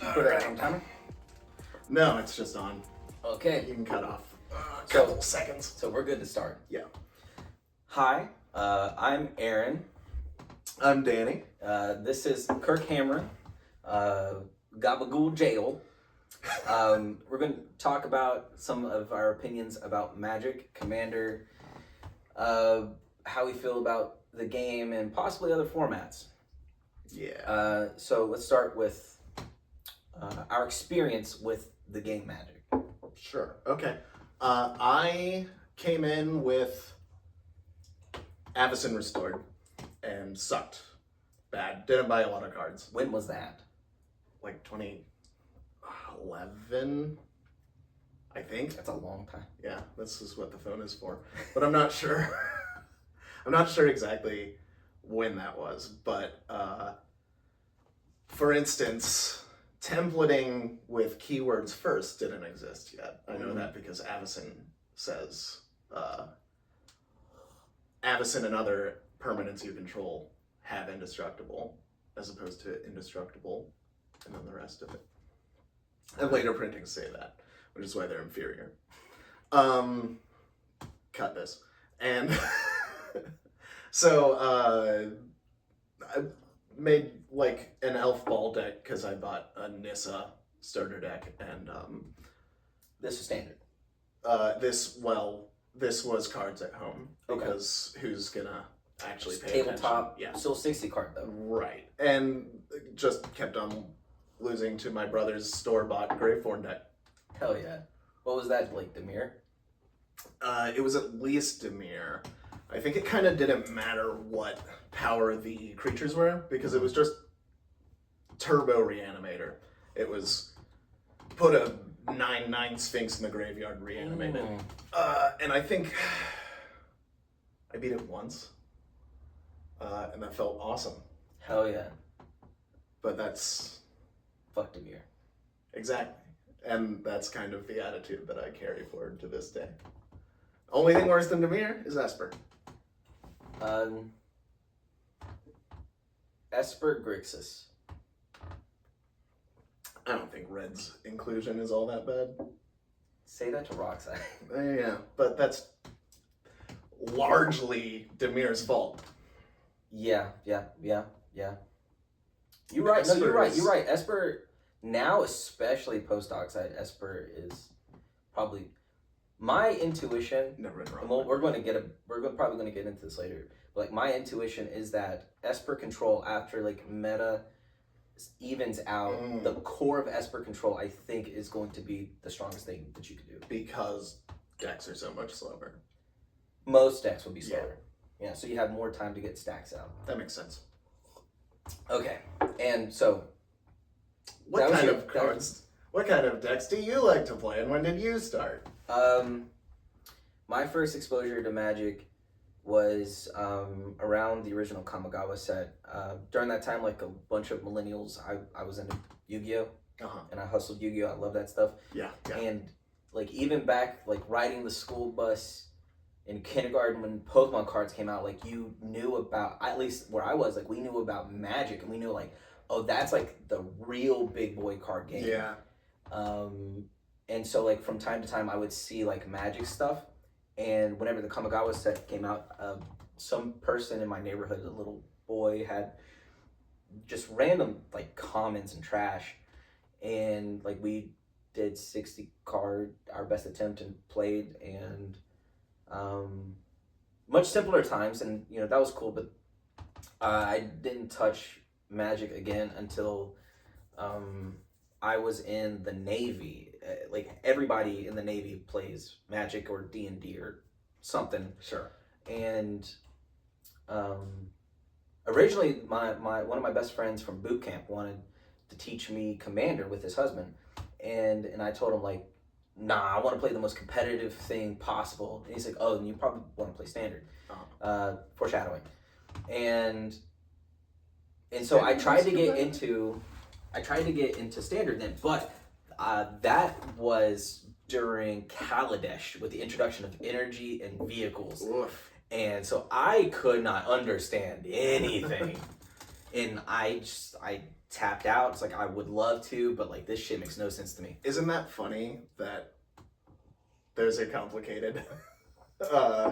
Did you put it on timer? No, it's just on. Okay. You can cut off a couple seconds. So we're good to start. Yeah. Hi, I'm Aaron. I'm Danny. This is Kirk Hammerin, Gabagool Jail. We're going to talk about some of our opinions about Magic, Commander, how we feel about the game, and possibly other formats. Yeah. So let's start with our experience with the game Magic. Sure. Okay. I came in with Avacyn Restored and sucked. Bad. Didn't buy a lot of cards. When was that? Like 2011, I think. That's a long time. Yeah, this is what the phone is for. But I'm not sure. I'm not sure exactly when that was. But for instance, templating with keywords first didn't exist yet. I know that because Avacyn says Avacyn and other permanents you control have indestructible as opposed to indestructible, and then the rest of it. And later printings say that, which is why they're inferior. Cut this. And so I made like an elf ball deck because I bought a Nissa starter deck, and This is standard. this was cards at home because who's gonna actually pay Tabletop, attention? Yeah, still 60 card though. right. And just kept on losing to my brother's store-bought Graveform deck. Hell yeah. What was that, like, Demir? It was at least Demir. I think it kind of didn't matter what power the creatures were because it was just Turbo Reanimator. It was put a 9/9 Sphinx in the graveyard, reanimated. And I think I beat it once. And that felt awesome. Hell yeah. But that's Fuck Demir. exactly. And that's kind of the attitude that I carry forward to this day. Only thing worse than Demir is Esper. Esper Grixis. I don't think Red's inclusion is all that bad. Say that to Roxanne. Yeah, but that's largely Demir's fault. Yeah. You're right. No, you're right. Esper, now especially post-Oxide, Esper is probably my intuition. Never been wrong. Well, probably going to get into this later. But like my intuition is that Esper control, after like meta evens out, the core of Esper control I think is going to be the strongest thing that you could do. Because decks are so much slower. Most decks will be slower. Yeah, so you have more time to get stacks out. That makes sense. Okay, and so What kind of decks do you like to play, and when did you start? My first exposure to Magic was around the original Kamigawa set. During that time, like a bunch of millennials, I was into Yu-Gi-Oh! And I hustled Yu-Gi-Oh! I love that stuff. Yeah. And like even back, like riding the school bus in kindergarten when Pokemon cards came out, like you knew about, at least where I was, like we knew about Magic, and we knew like, oh, that's like the real big boy card game. Yeah. And so like from time to time I would see like Magic stuff, and whenever the Kamigawa set came out, some person in my neighborhood, a little boy, had just random like comments and trash, and like we did 60 card, our best attempt, and played, and much simpler times, and you know that was cool, but I didn't touch Magic again until I was in the Navy. Like everybody in the Navy plays Magic or D&D or something. Sure. And originally my one of my best friends from boot camp wanted to teach me Commander with his husband, and I told him like, nah, I want to play the most competitive thing possible. And he's like, oh, then you probably want to play Standard. Foreshadowing. And so I tried to get into Standard then, but that was during Kaladesh with the introduction of energy and vehicles. Oof. And so I could not understand anything. And I tapped out. It's like I would love to, but like this shit makes no sense to me. Isn't that funny that there's a complicated uh,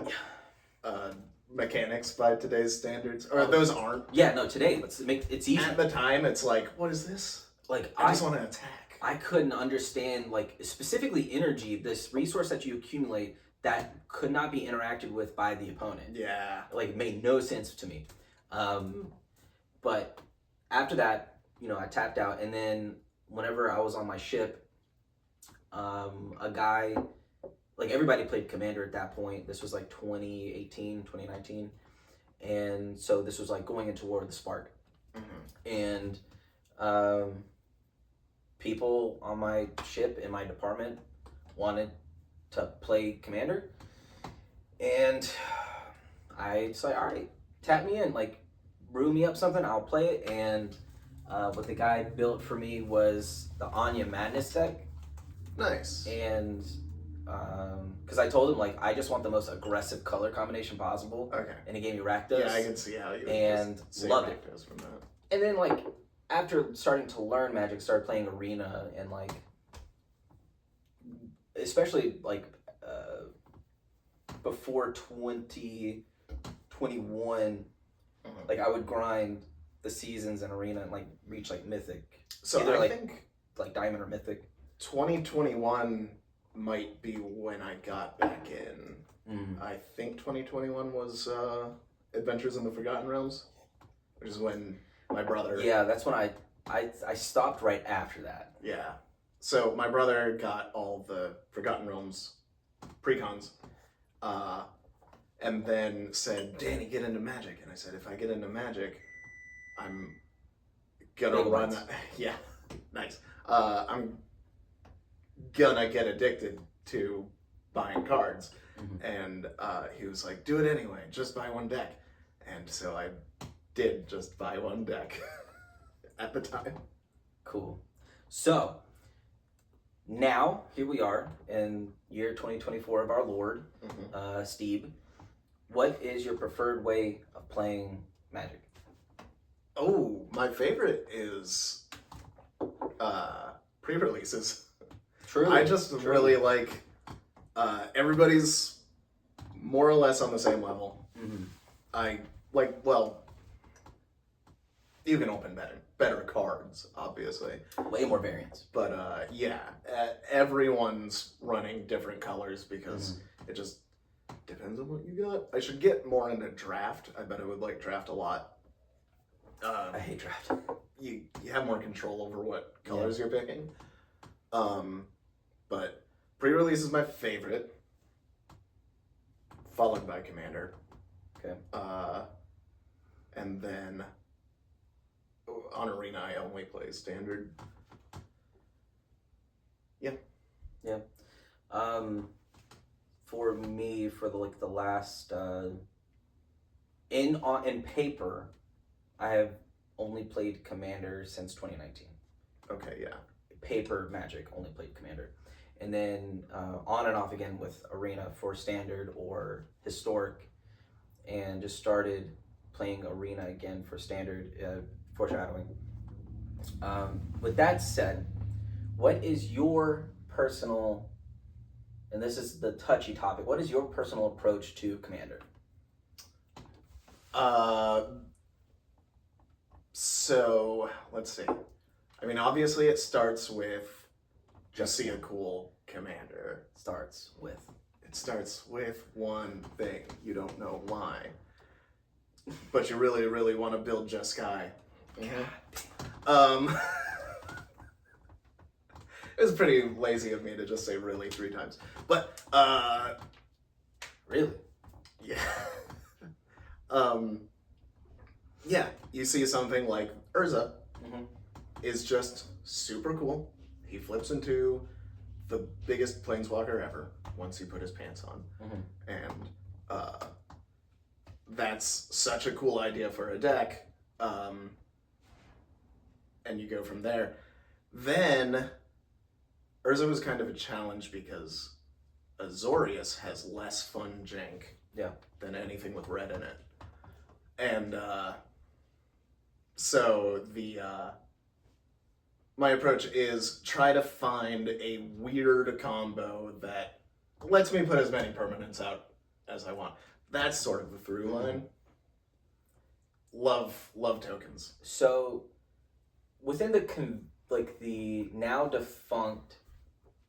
mechanics by today's standards, or those aren't? Yeah, no. Today, it's easy. At the time, it's like, what is this? Like I just want to attack. I couldn't understand, like, specifically energy, this resource that you accumulate that could not be interacted with by the opponent. Yeah. Like, it made no sense to me. But after that, I tapped out. And then whenever I was on my ship, a guy, like, everybody played Commander at that point. This was like 2018, 2019. And so this was like going into War of the Spark. Mm-hmm. And people on my ship in my department wanted to play Commander, and I decided, all right, tap me in, like, brew me up something, I'll play it. And what the guy built for me was the Anya Madness deck. Nice. And because I told him, like, I just want the most aggressive color combination possible. Okay. And he gave me Rakdos. Yeah, I can see how you and loved it. From that. And then, like, after starting to learn Magic, started playing Arena, and, like, especially, like, before 2021, like, I would grind the seasons in Arena and, like, reach, like, Mythic. So either, I like, think like Diamond or Mythic. 2021 might be when I got back in. I think 2021 was Adventures in the Forgotten Realms, which is when my brother... Yeah, that's when I stopped right after that. Yeah. So my brother got all the Forgotten Realms precons, and then said, Danny, get into Magic. And I said, if I get into Magic, I'm gonna run... Yeah, nice. I'm gonna get addicted to buying cards. And he was like, do it anyway, just buy one deck. And so I did just buy one deck at the time. Cool. So, now, here we are in year 2024 of our Lord, Steve. What is your preferred way of playing Magic? Oh, my favorite is pre-releases. True. I just really like everybody's more or less on the same level. I like, well, you can open better cards, obviously. Way more variants. But yeah, everyone's running different colors because it just depends on what you got. I should get more into draft. I bet I would like draft a lot. I hate draft. You have more control over what colors you're picking. But pre-release is my favorite, followed by Commander. Okay. And then on Arena, I only play Standard. Yeah. Yeah. For me, for the last in paper, I have only played Commander since 2019. Okay, yeah. Paper Magic, only played Commander. And then on and off again with Arena for Standard or Historic, and just started playing Arena again for Standard, foreshadowing. With that said, what is your personal, and this is the touchy topic, what is your personal approach to Commander? So, let's see. I mean, obviously it starts with just see a cool commander. It starts with one thing. You don't know why. But you really, really want to build Jeskai. It was pretty lazy of me to just say really 3 times. But, really? Yeah. Yeah, you see something like Urza is just super cool. He flips into the biggest planeswalker ever once he put his pants on. And that's such a cool idea for a deck. And you go from there. Then Urza was kind of a challenge because Azorius has less fun jank than anything with red in it. And So my approach is try to find a weird combo that lets me put as many permanents out as I want. That's sort of the through line. Love tokens. So within the now defunct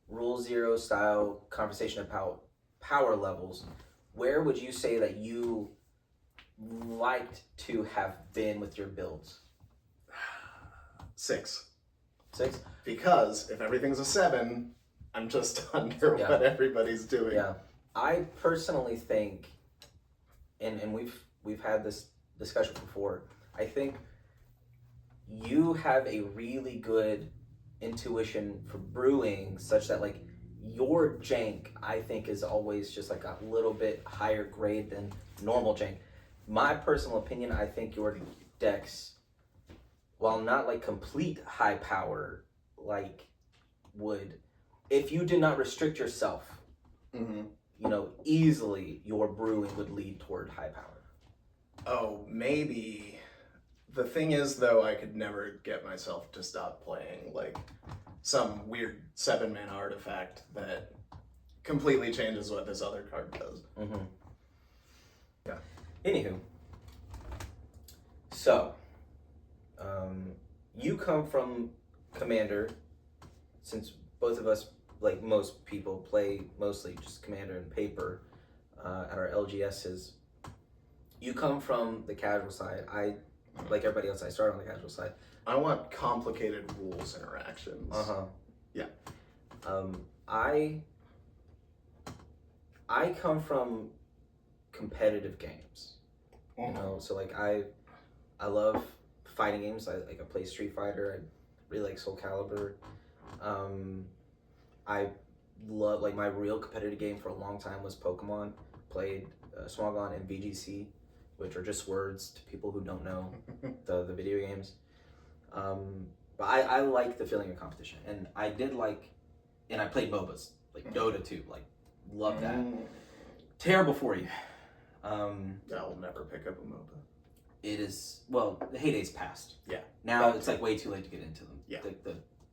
Rule Zero style conversation about power levels, where would you say that you liked to have been with your builds? 6. 6? Because if everything's a 7, I'm just under what everybody's doing. Yeah. I personally think, and we've had this discussion before, I think you have a really good intuition for brewing such that like your jank I think is always just like a little bit higher grade than normal jank. My personal opinion, I think your decks, while not like complete high power, like would, if you did not restrict yourself, you know, easily your brewing would lead toward high power. Oh, maybe. The thing is, though, I could never get myself to stop playing like some weird 7-mana artifact that completely changes what this other card does. Yeah. Anywho, so you come from Commander, since both of us, like most people, play mostly just Commander and paper at our LGSs. You come from the casual side. I, like everybody else, I started on the casual side. I want complicated rules interactions. Yeah. I come from competitive games. You know, so like I love fighting games. I play Street Fighter. I really like Soul Calibur. I love, like, my real competitive game for a long time was Pokemon. Played Swagon and VGC, which are just words to people who don't know the video games. But I like the feeling of competition, and I did like, and I played MOBAs like Dota 2, like love that. Terrible for you. I'll never pick up a MOBA. It is, well, the heydays passed. Yeah. Now it's like way too late to get into them. Yeah.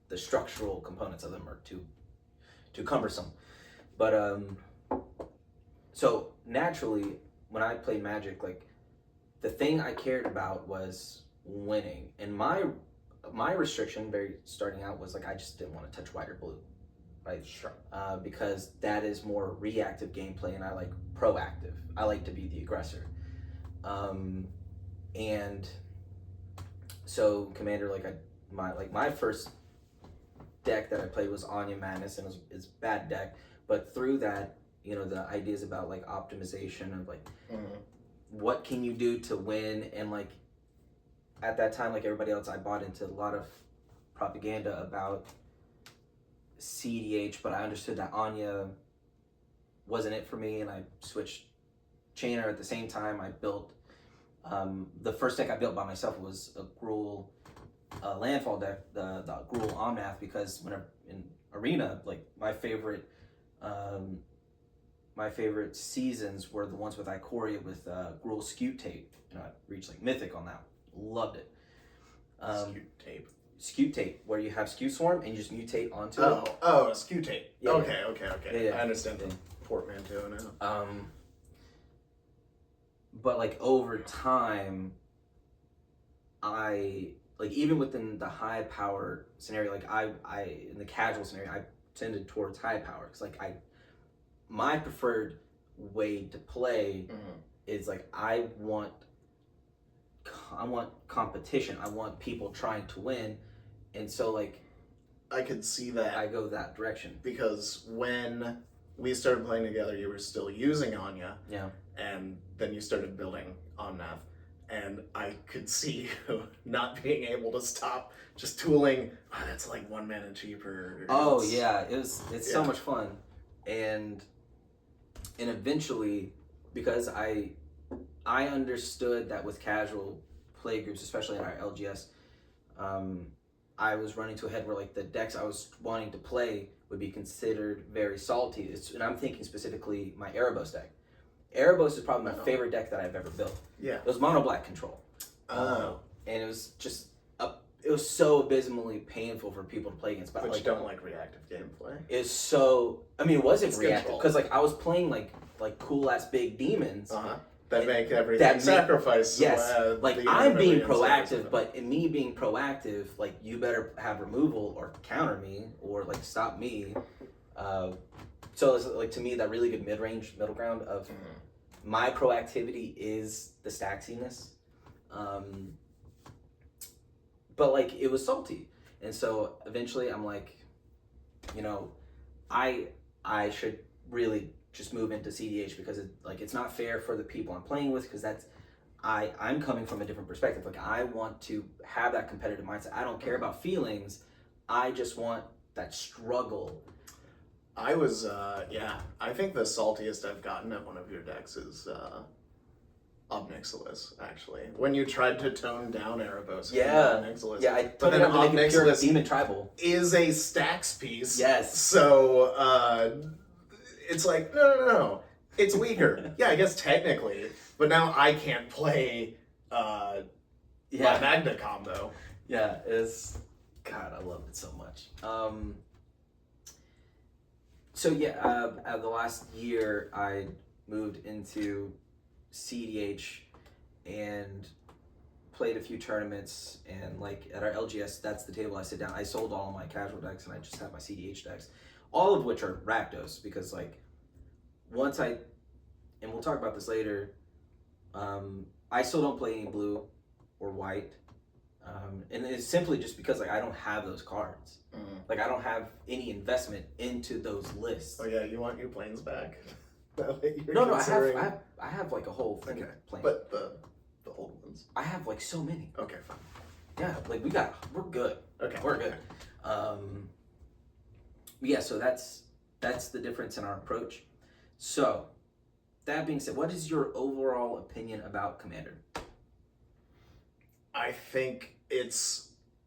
The structural components of them are too cumbersome. But so naturally, when I played Magic, like the thing I cared about was winning, and my restriction, very starting out, was like I just didn't want to touch white or blue, right? Sure. Because that is more reactive gameplay, and I like proactive. I like to be the aggressor. And so Commander, my first deck that I played was Anya Madness, and it's a bad deck, but through that, you know, the ideas about like optimization of like what can you do to win, and like at that time, like everybody else, I bought into a lot of propaganda about CDH, but I understood that Anya wasn't it for me, and I switched Chainer at the same time. I built the first deck I built by myself was a Gruul landfall deck, the Gruul Omnath, because whenever in Arena, like my favorite seasons were the ones with Ikoria with Gruul Scute Tape. You know, I reached like Mythic on that. Loved it. Scute Tape, where you have Scute Swarm and you just mutate onto it. Oh, Scute Tape. Yeah, okay. Yeah. I understand the portmanteau now. But like over time, I like, even within the high power scenario, like I in the casual scenario, I tended towards high power, because like my preferred way to play is like I want competition. I want people trying to win, and so like I could see that. I go that direction, because when we started playing together, you were still using Anya. Yeah. And then you started building Omnath, and I could see you not being able to stop just tooling. Oh, that's like 1 mana cheaper. Oh yeah, it's so much fun, and eventually, because I understood that with casual play groups, especially in our LGS, I was running to a head where like the decks I was wanting to play would be considered very salty. And I'm thinking specifically my Erebos deck. Erebos is probably my favorite deck that I've ever built. Yeah. It was mono black control. and it was just it was so abysmally painful for people to play against. But But like, you don't like reactive gameplay. it's so. I mean, it wasn't It's reactive control. because like I was playing like cool ass big demons. That make everything that make- sacrifice. Yes, like the I'm being unity and proactive, stuff. but in me being proactive, like you better have removal or counter me or like stop me. So it's like to me that really good middle ground of my proactivity is the stacksiness. But like it was salty, and so eventually I'm like, you know, I should really just move into CDH because it's not fair for the people I'm playing with because I'm coming from a different perspective. Like I want to have that competitive mindset. I don't care about feelings. I just want that struggle. I was I think the saltiest I've gotten at one of your decks is Obnixilis, actually. When you tried to tone down Erebos. Yeah. Obnixilis. Yeah, I But took it then up to make it pure Obnixilis demon tribal. is a stacks piece. Yes. So it's like, no. It's weaker. Yeah, I guess technically. But now I can't play my Magna combo. Yeah, God, I love it so much. So the last year I moved into CDH and played a few tournaments, and like at our LGS, that's the table I sit down. I sold all my casual decks and I just have my CDH decks, all of which are Rakdos because like and we'll talk about this later, I still don't play any blue or white, and it's simply just because like I don't have those cards. Like I don't have any investment into those lists. Oh yeah, you want your planes back? No, I have like a whole thing planned. But the old ones. I have like so many. Okay, fine. Yeah, like we're good. Okay, We're good. Yeah, so that's the difference in our approach. So that being said, what is your overall opinion about Commander? I think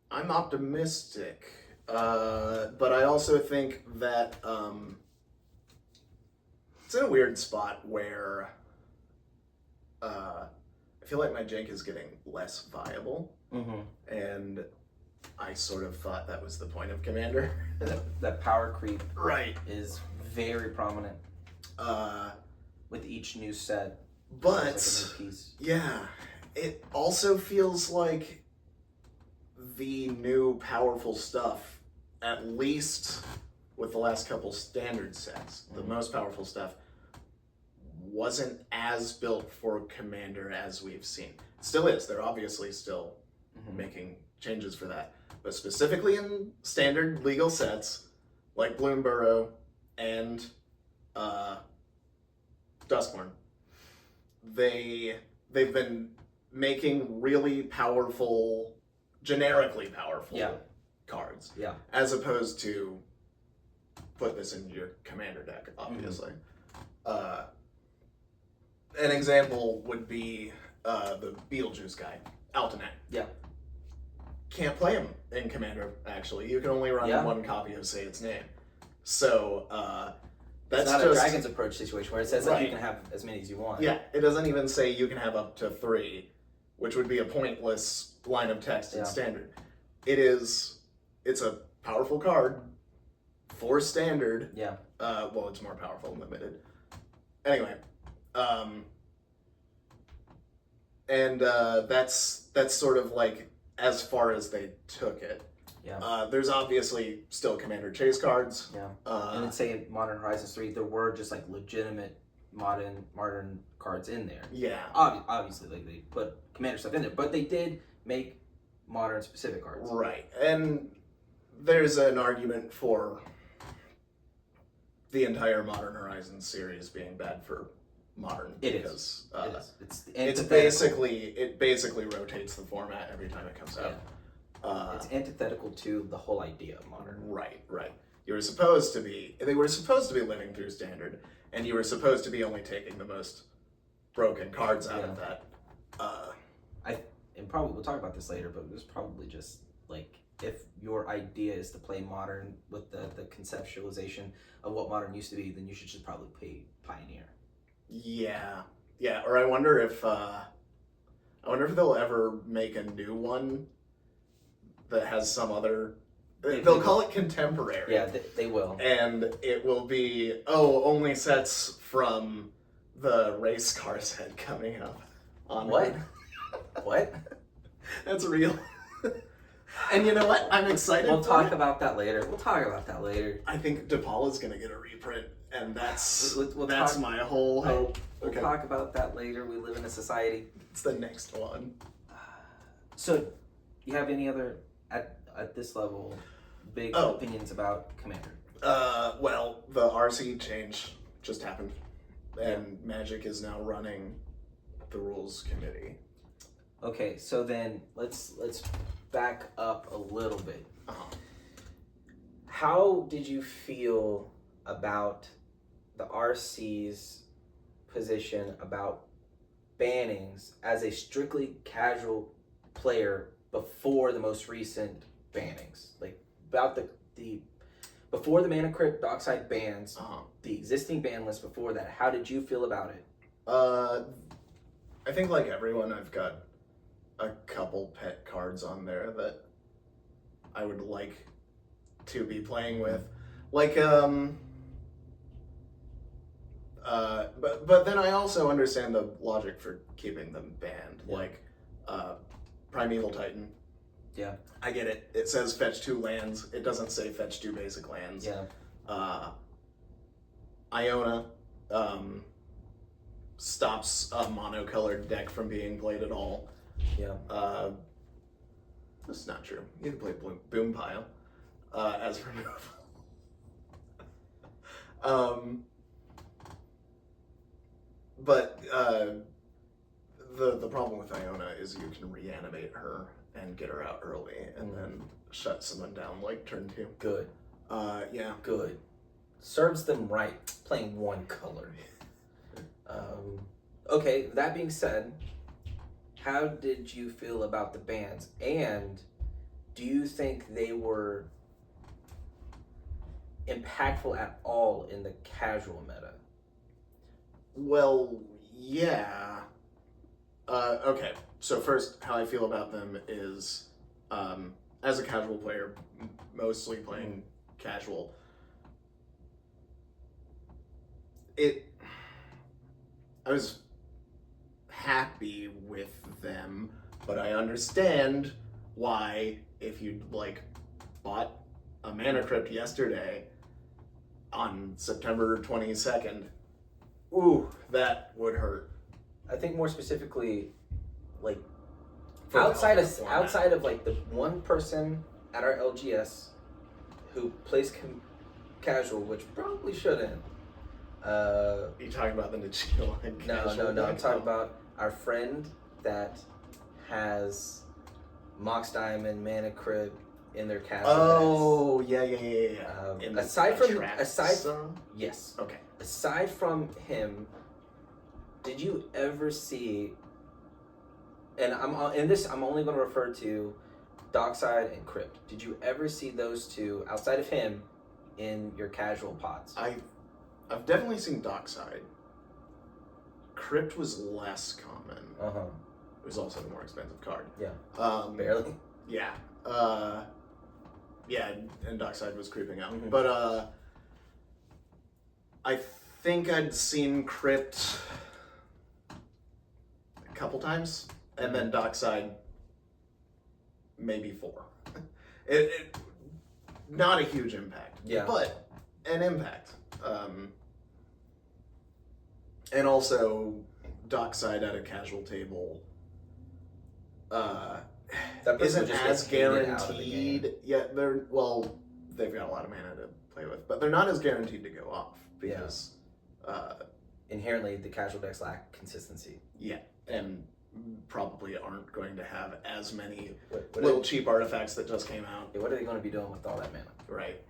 I'm optimistic, but I also think that it's in a weird spot where I feel like my jank is getting less viable, and I sort of thought that was the point of Commander. that power creep Right. is very prominent with each new set. But There's like a new piece. yeah, it also feels like the new powerful stuff, at least with the last couple standard sets, the most powerful stuff wasn't as built for Commander as we've seen. It still is. They're obviously still making changes for that. But specifically in standard legal sets, like Bloomburrow and Duskborn, they've been making really powerful, generically powerful cards. Yeah. As opposed to put this in your Commander deck, obviously. An example would be the Beetlejuice guy, Altanet. Yeah. Can't play him in Commander, actually. You can only run one copy of Say Its Name. So, that's it's not just a Dragon's Approach situation where it says that you can have as many as you want. Yeah, it doesn't even say you can have up to 3, which would be a pointless line of text in Standard. It's a powerful card for Standard. Yeah. Well, it's more powerful in Limited. Anyway, that's sort of like as far as they took it. Yeah. There's obviously still Commander Chase cards. Yeah. And then say in Modern Horizons 3, there were just like legitimate modern cards in there. Yeah. Obviously, like they put Commander stuff in there, but they did make modern specific cards. Right. And there's an argument for the entire Modern Horizons series being bad for Modern. It is. It basically rotates the format every time it comes out. It's antithetical to the whole idea of Modern. Right. They were supposed to be living through Standard, and you were supposed to be only taking the most broken cards out of that. And probably we'll talk about this later, but it was probably just like if your idea is to play Modern with the conceptualization of what Modern used to be, then you should just probably play Pioneer. Yeah. Or I wonder if I wonder if they'll ever make a new one that has some other. They'll call it contemporary. Yeah, they will. And it will be, only sets from the race car set coming up. What? What? That's real. And you know what? I'm excited. We'll talk about that later. I think DePaula's gonna get a reprint, and that's We'll that's talk- my whole hope. We'll talk about that later. We live in a society. It's the next one. So, you have any other at this level big opinions about Commander? Well, the RC change just happened, and Magic is now running the rules committee. Okay, so then let's back up a little bit. How did you feel about the RC's position about bannings as a strictly casual player before the most recent bannings? Like about the before the Mana Crypt Dockside bans, the existing ban list before that, how did you feel about it? I think like everyone, I've got a couple pet cards on there that I would like to be playing with. Like, but then I also understand the logic for keeping them banned. Yeah. Like, Primeval Titan. Yeah. I get it. It says fetch 2 lands. It doesn't say fetch 2 basic lands. Yeah. Iona stops a monocolored deck from being played at all. Yeah. That's not true. You can play Boom Pile as removal. But the problem with Iona is you can reanimate her and get her out early and then shut someone down like turn 2. Good. Yeah. Good. Serves them right, playing one color. Okay, that being said, how did you feel about the bans? And do you think they were impactful at all in the casual meta? Well, yeah. Okay, so first, how I feel about them is, as a casual player, mostly playing casual, I was happy with them, but I understand why, if you like bought a Mana Crypt yesterday on September 22nd, ooh, that would hurt. I think more specifically, like For the outside format. of like the one person at our LGS who plays casual, which probably shouldn't. You talking about the Nichilo and casual No. I'm deck? talking about our friend that has Mox Diamond, Mana Crypt in their casual Oh, yeah. decks. In Aside some? yes. Okay. Aside from him, did you ever see? And I'm only going to refer to Dockside and Crypt. Did you ever see those two outside of him in your casual pods? I've definitely seen Dockside. Crypt was less common. It was also the more expensive card. Yeah. Barely. Yeah. Yeah, and Dockside was creeping out. Mhm. But I think I'd seen Crypt a couple times, and then Dockside maybe 4. It not a huge impact. Yeah. But an impact. And also Dockside at a casual table That person isn't just as gets hated out of the guaranteed. game. Yeah, they've got a lot of mana to play with, but they're not as guaranteed to go off because Inherently, the casual decks lack consistency. and probably aren't going to have as many What little cheap artifacts that just came out. are they going to be doing with all that mana? Right.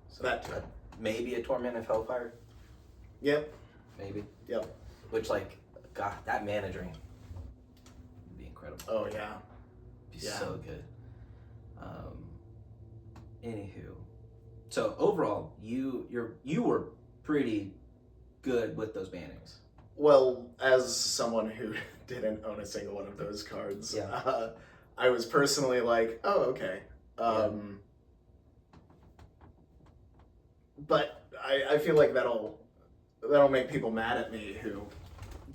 So That too. maybe a Torment of Hellfire. Yep. Maybe. Yep. Which, like, God, that mana drain would be incredible. Oh yeah. Be Yeah. so good. Anywho, so overall, you were pretty good with those bannings. Well, as someone who didn't own a single one of those cards, Yeah. I was personally like, oh, okay. But I feel like that'll make people mad at me who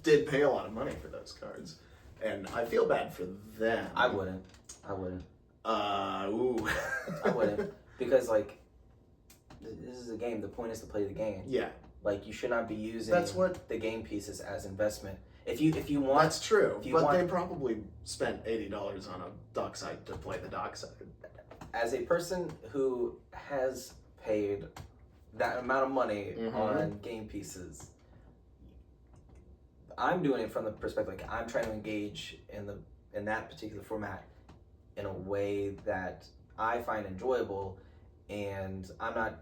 did pay a lot of money for those cards, and I feel bad for them. I wouldn't. Ooh. I wouldn't, because like this is a game. The point is to play the game. Yeah. Like you should not be using the game pieces as investment. If you want, that's true. But want, they probably spent $80 on a dockside to play the dockside. As a person who has paid that amount of money on game pieces, I'm doing it from the perspective like I'm trying to engage in that particular format in a way that I find enjoyable, and I'm not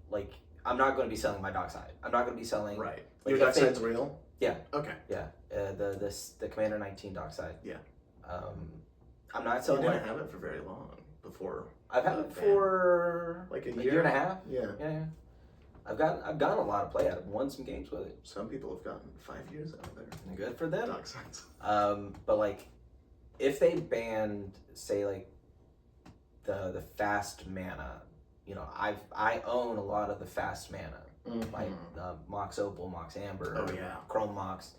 going to be selling my dockside. I'm not going to be selling. Right. Like, your dockside's real? Yeah. Okay. Yeah. The Commander 19 dockside. Yeah. I'm not selling. You didn't have it for very long before. I've had it for like a year and a half. Yeah. Yeah. I've gotten a lot of play out of it. Won some games with it. Some people have gotten 5 years out of there. Good for them. Docksides. But like, if they banned, say, like the fast mana, you know, I own a lot of the fast mana, like Mox Opal, Mox Amber, Chrome Mox.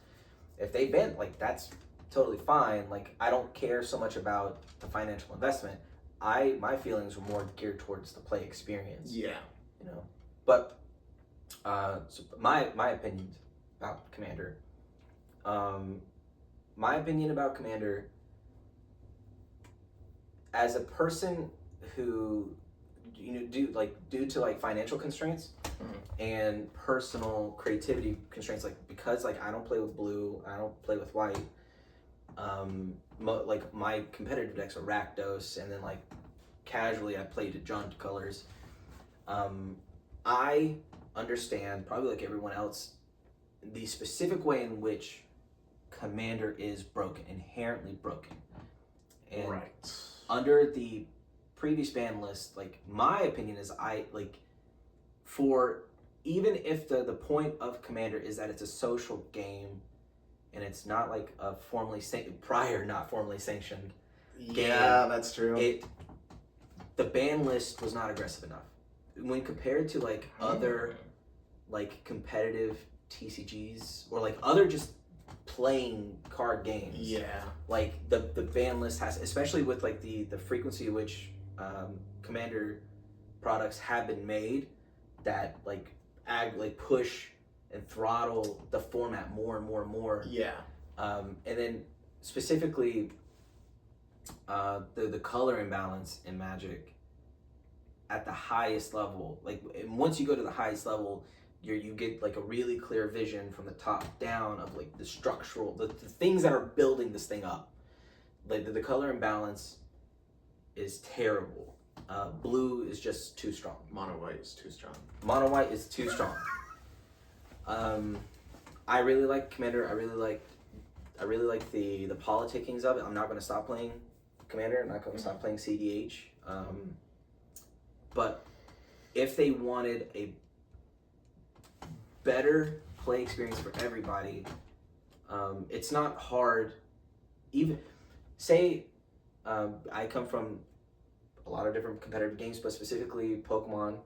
If they banned, like, that's totally fine. Like, I don't care so much about the financial investment. My feelings were more geared towards the play experience. Yeah. You know, but so my opinions about Commander. My opinion about Commander, as a person who, you know, due to like financial constraints and personal creativity constraints, like because like I don't play with blue, I don't play with white. Like my competitive decks are Rakdos, and then like casually I play to jaunt colors. I understand, probably like everyone else, the specific way in which Commander is broken, inherently broken. And under the previous ban list, like my opinion is for even if the point of Commander is that it's a social game and it's not like a not formally sanctioned game. Yeah, that's true. The ban list was not aggressive enough when compared to like other like competitive TCGs or like other just playing card games. Yeah. Like the ban list has, especially with like the frequency at which Commander products have been made, that like push and throttle the format more and more and more. Yeah. And then specifically the color imbalance in Magic at the highest level. Like once you go to the highest level, you get like a really clear vision from the top down of like the structural, the things that are building this thing up. Like the color imbalance is terrible. Blue is just too strong. Mono white is too strong. Mono white is too strong. I really like Commander. I really like the politickings of it. I'm not going to stop playing Commander. I'm not going to stop playing CDH. But if they wanted a better play experience for everybody, it's not hard. Even say I come from a lot of different competitive games, but specifically Pokemon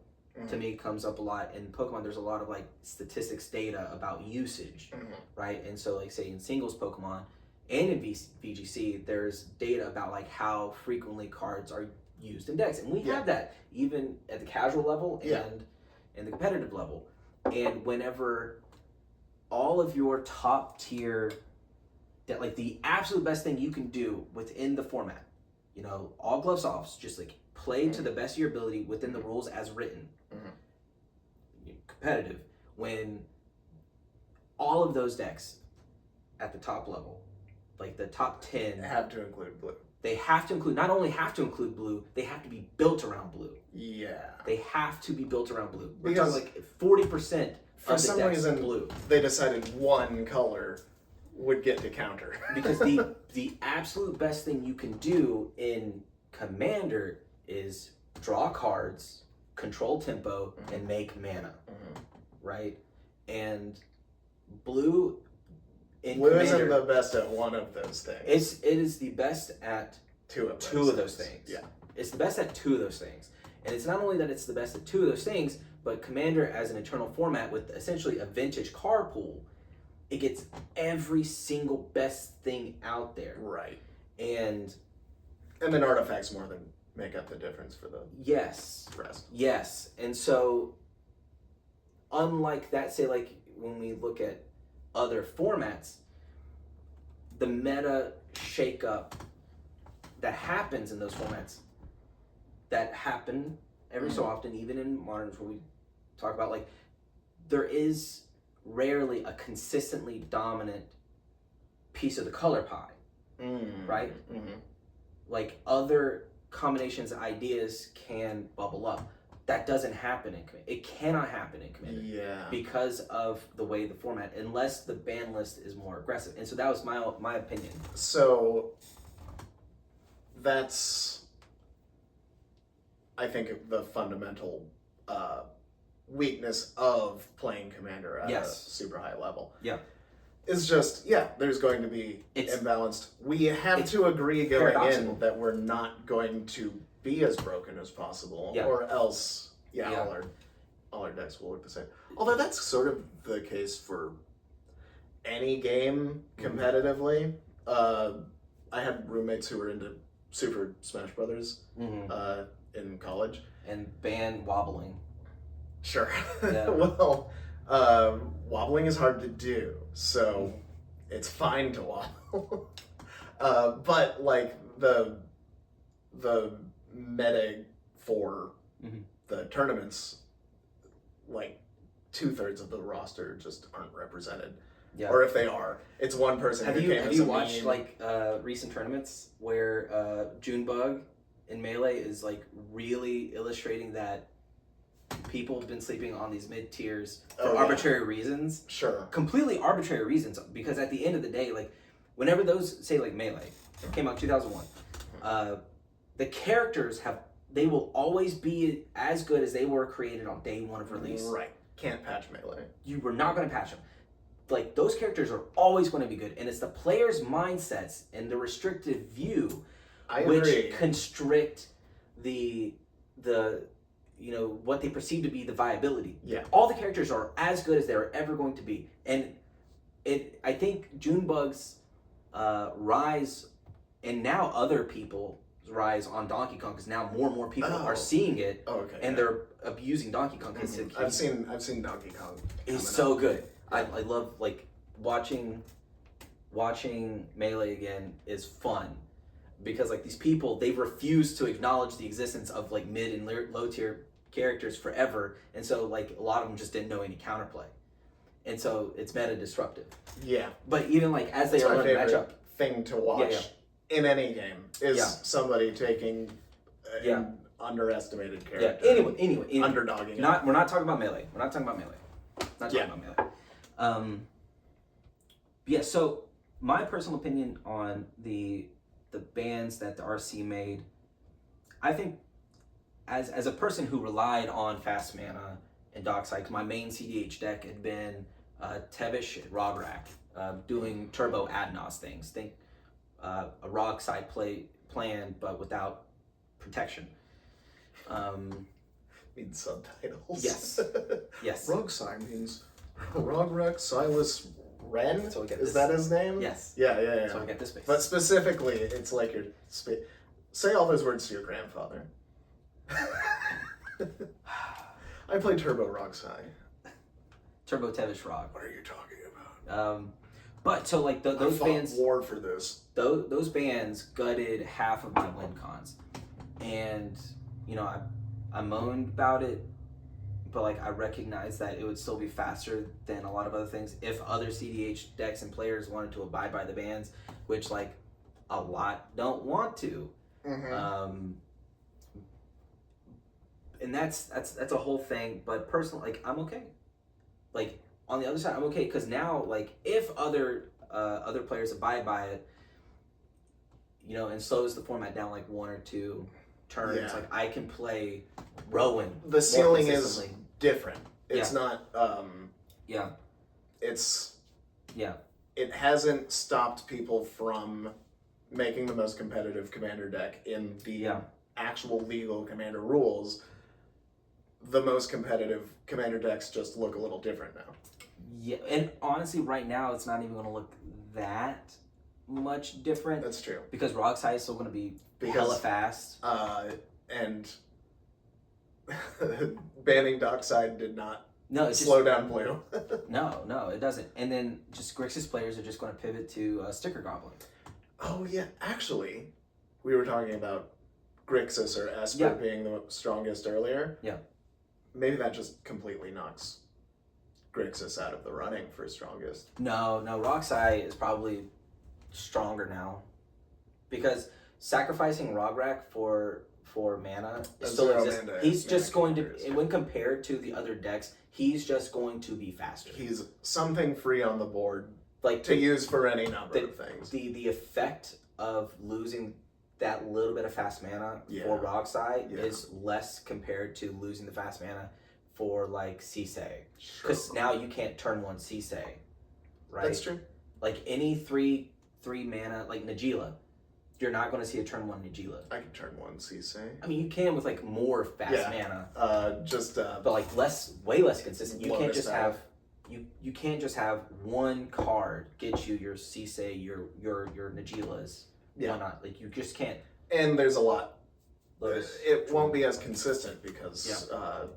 to me comes up a lot. In Pokemon, there's a lot of like statistics data about usage, right? And so like say in singles Pokemon and in VGC, there's data about like how frequently cards are used in decks, and we have that even at the casual level and in the competitive level. And whenever all of your top tier, that like the absolute best thing you can do within the format, you know, all gloves off, just like play to the best of your ability within the rules as written, competitive, when all of those decks at the top level, like the top 10, have to include blue. They have to include, not only have to include blue, they have to be built around blue. Yeah. They have to be built around blue. We're because talking like 40% for some reason blue. They decided one color would get to counter. Because the absolute best thing you can do in Commander is draw cards, control tempo, and make mana. Right? And blue Blue isn't the best at one of those things. It is the best at two of those things. Yeah. It's the best at two of those things. And it's not only that it's the best at two of those things, but Commander as an eternal format with essentially a vintage card pool, it gets every single best thing out there. Right. And then artifacts more than make up the difference for the rest. Yes. And so unlike that, say like when we look at other formats, the meta shakeup that happens in those formats that happen every so often, even in Moderns where we talk about like there is rarely a consistently dominant piece of the color pie, right? Like other combinations of ideas can bubble up. That doesn't happen in Commander. It cannot happen in Commander. Yeah. Because of the way the format, unless the ban list is more aggressive. And so that was my opinion. So that's, I think, the fundamental weakness of playing Commander at a super high level. Yeah. It's just, there's going to be imbalanced. We have to agree going in that we're not going to be as broken as possible, or else, all our decks will look the same. Although that's sort of the case for any game competitively. I had roommates who were into Super Smash Brothers in college. And ban wobbling. Sure. Yeah. Well, wobbling is hard to do, so it's fine to wobble. But like the meta for the tournaments, like 2/3 of the roster just aren't represented. Yeah. Or if they are, it's one person. Have you watched like recent tournaments where Junebug in Melee is like really illustrating that people have been sleeping on these mid tiers for arbitrary reasons? Sure. Completely arbitrary reasons, because at the end of the day, like whenever those, say like Melee came out in 2001, the characters they will always be as good as they were created on day one of release. Right. Can't patch Melee. You were not going to patch them. Like those characters are always going to be good, and it's the players' mindsets and the restrictive view which constrict the what they perceive to be the viability. Yeah. All the characters are as good as they're ever going to be, and I think Junebug's rise, and now other people's rise on Donkey Kong, because now more and more people are seeing it, and they're abusing Donkey Kong. I've seen Donkey Kong. It's so good. I love like watching Melee again is fun, because like these people, they refuse to acknowledge the existence of like mid and low tier characters forever, and so like a lot of them just didn't know any counterplay, and so it's meta disruptive. Yeah. But even like as they are learning matchup thing to watch in any game is somebody taking an underestimated character. Yeah. Anyway, underdogging. We're not talking about Melee. Not talking about Melee. So my personal opinion on the bans that the RC made, I think as a person who relied on fast mana and Dockside, my main CDH deck had been Tevish and Rograk, doing turbo Adnos things. Think a Rog side plan, but without protection. Means subtitles. Yes. Yes. Rog side means Rograk Silas Ren? So is that his name? Yes. Yeah. So I get this space. But specifically, it's like your say all those words to your grandfather. I play Turbo Rogsai. Turbo Tevish Rog. What are you talking about? But so like those bands war for this. Those bands gutted half of my win cons, and I moaned about it, but like I recognize that it would still be faster than a lot of other things if other CDH decks and players wanted to abide by the bans, which like a lot don't want to. And that's a whole thing. But personally, like I'm okay. Like on the other side, I'm okay, because now like if other players abide by it, and slows the format down like 1 or 2 turns, like I can play Rowan. The ceiling is different. It's not. It's it hasn't stopped people from making the most competitive commander deck in the actual legal commander rules. The most competitive commander decks just look a little different now. Yeah, and honestly, right now it's not even going to look that much different. That's true. Because Roxai is still going to be hella fast. And banning Dockside did not slow down Blue. No, it doesn't. And then just Grixis players are just going to pivot to Sticker Goblin. Oh yeah, actually, we were talking about Grixis or Esper being the strongest earlier. Yeah. Maybe that just completely knocks Grixis out of the running for strongest. No, Roxai is probably stronger now. Because sacrificing Rograk for mana still exists. He's just going to, when compared to the other decks, he's just going to be faster. He's something free on the board, like to use for any number of things. The effect of losing that little bit of fast mana for Roxai is less compared to losing the fast mana for like Sisei. Because now you can't turn one Sisei, right? That's true. Like any three mana, like Najila, you're not going to see a turn one Najila. I can turn one Sisei. I mean, you can with like more fast mana. But like way less consistent. You can't just have you can't just have one card get you your Sisei, your Najilas. Yeah. Why not? Like you just can't. And there's a lot. It won't be as consistent because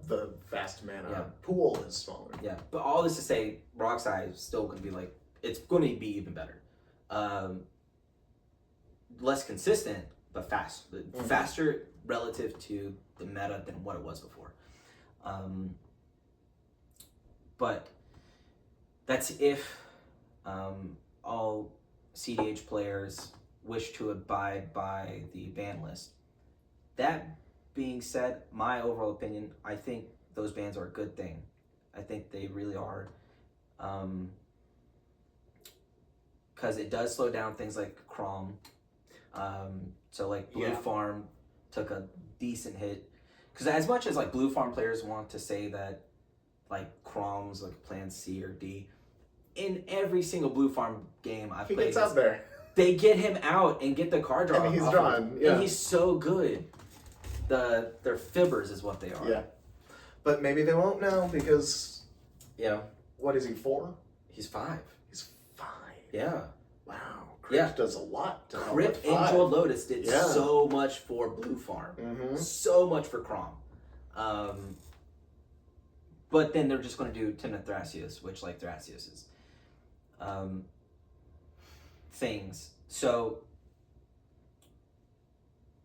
the fast mana pool is smaller. Yeah, but all this to say, Roxai is still going to be like, it's going to be even better. Less consistent, but faster relative to the meta than what it was before. But that's if all CDH players wish to abide by the ban list. That being said, my overall opinion, I think those bans are a good thing. I think they really are. Because it does slow down things like Crom. So like Blue Farm took a decent hit. Because as much as like Blue Farm players want to say that like Crom's like plan C or D, in every single Blue Farm game I've played, he gets out there. They get him out and get the card draw. And he's drawn. Yeah. And he's so good. They're fibbers is what they are. Yeah. But maybe they won't now because what is he, 4? He's 5. He's 5. Yeah. Wow. Crypt does a lot to help. Crypt and Jewel Lotus did so much for Blue Farm. Mm-hmm. So much for Crom. But then they're just going to do Timna Thrasios, which like Thrasios is things. So